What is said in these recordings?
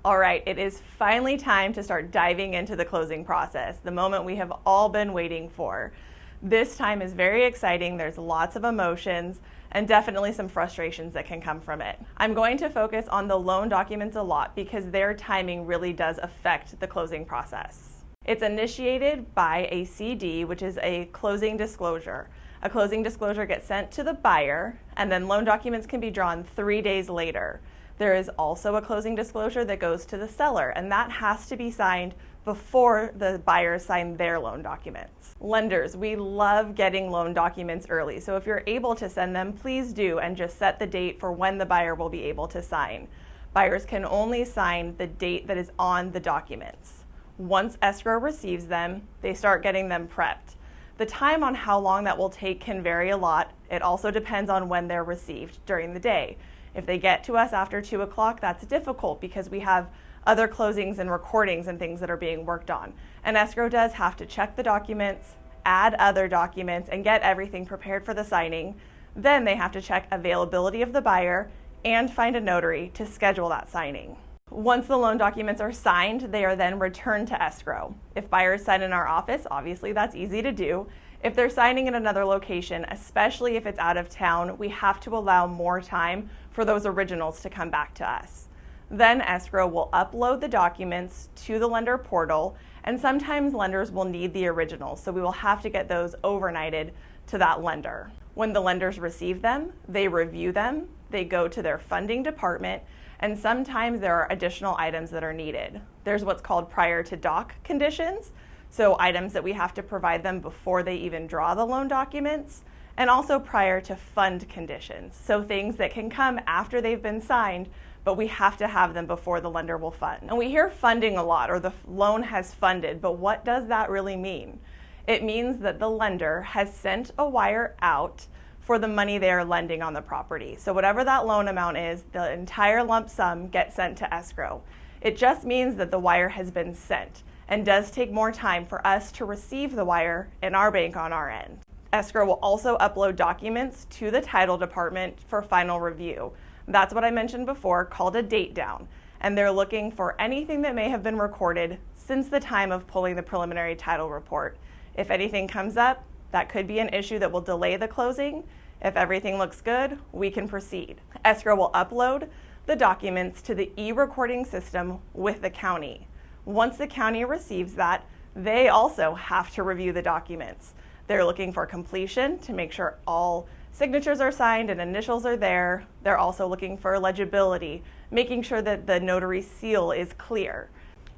All right, it is finally time to start diving into the closing process, the moment we have all been waiting for. This time is very exciting. There's lots of emotions and definitely some frustrations that can come from it. I'm going to focus on the loan documents a lot because their timing really does affect the closing process. It's initiated by a CD, which is a closing disclosure. A closing disclosure gets sent to the buyer, and then loan documents can be drawn 3 days later. There is also a closing disclosure that goes to the seller, and that has to be signed before the buyers sign their loan documents. Lenders, we love getting loan documents early, so if you're able to send them, please do, and just set the date for when the buyer will be able to sign. Buyers can only sign the date that is on the documents. Once escrow receives them, they start getting them prepped. The time on how long that will take can vary a lot. It also depends on when they're received during the day. If they get to us after 2 o'clock, that's difficult because we have other closings and recordings and things that are being worked on. And escrow does have to check the documents, add other documents, and get everything prepared for the signing. Then they have to check availability of the buyer and find a notary to schedule that signing. Once the loan documents are signed, they are then returned to escrow. If buyers sign in our office, obviously that's easy to do. If they're signing in another location, especially if it's out of town, we have to allow more time for those originals to come back to us. Then escrow will upload the documents to the lender portal, and sometimes lenders will need the originals, so we will have to get those overnighted to that lender. When the lenders receive them, they review them, they go to their funding department, and sometimes there are additional items that are needed. There's what's called prior to doc conditions, so items that we have to provide them before they even draw the loan documents, and also prior to fund conditions, so things that can come after they've been signed, but we have to have them before the lender will fund. And we hear funding a lot, or the loan has funded, but what does that really mean? It means that the lender has sent a wire out for the money they are lending on the property. So whatever that loan amount is, the entire lump sum gets sent to escrow. It just means that the wire has been sent, and does take more time for us to receive the wire in our bank on our end. Escrow will also upload documents to the title department for final review. That's what I mentioned before, called a date down, and they're looking for anything that may have been recorded since the time of pulling the preliminary title report. If anything comes up, that could be an issue that will delay the closing. If everything looks good, we can proceed. Escrow will upload the documents to the e-recording system with the county. Once the county receives that, they also have to review the documents. They're looking for completion to make sure all signatures are signed and initials are there. They're also looking for legibility, making sure that the notary seal is clear.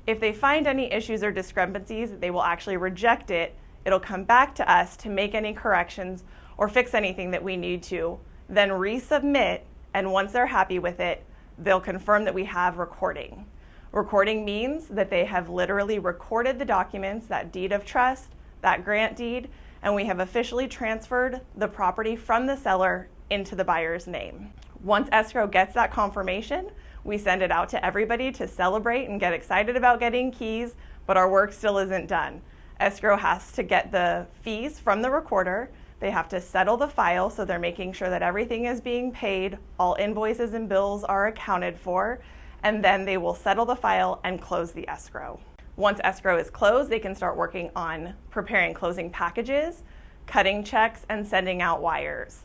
If they find any issues or discrepancies, they will actually reject it. It'll come back to us to make any corrections or fix anything that we need to, then resubmit, and once they're happy with it, they'll confirm that we have recording. Recording means that they have literally recorded the documents, that deed of trust, that grant deed, and we have officially transferred the property from the seller into the buyer's name. Once escrow gets that confirmation, we send it out to everybody to celebrate and get excited about getting keys, but our work still isn't done. Escrow has to get the fees from the recorder. They have to settle the file, so they're making sure that everything is being paid, all invoices and bills are accounted for, and then they will settle the file and close the escrow. Once escrow is closed, they can start working on preparing closing packages, cutting checks, and sending out wires.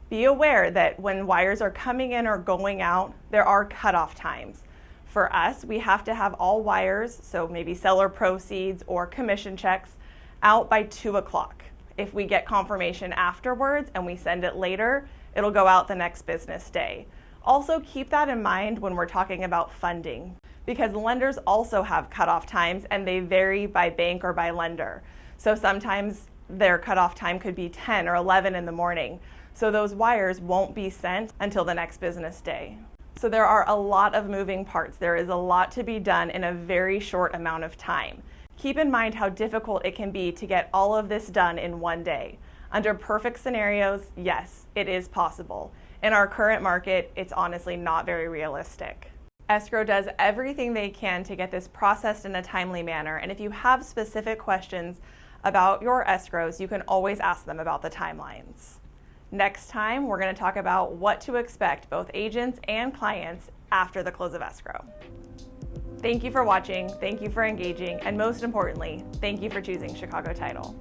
Be aware that when wires are coming in or going out, there are cutoff times. For us, we have to have all wires, so maybe seller proceeds or commission checks, out by 2 o'clock. If we get confirmation afterwards and we send it later, it'll go out the next business day. Also keep that in mind when we're talking about funding, because lenders also have cutoff times and they vary by bank or by lender. So sometimes their cutoff time could be 10 or 11 in the morning. So those wires won't be sent until the next business day. So there are a lot of moving parts. There is a lot to be done in a very short amount of time. Keep in mind how difficult it can be to get all of this done in one day. Under perfect scenarios, yes, it is possible. In our current market, it's honestly not very realistic. Escrow does everything they can to get this processed in a timely manner, and if you have specific questions about your escrows, you can always ask them about the timelines. Next time, we're going to talk about what to expect, both agents and clients, after the close of escrow. Thank you for watching, thank you for engaging, and most importantly, thank you for choosing Chicago Title.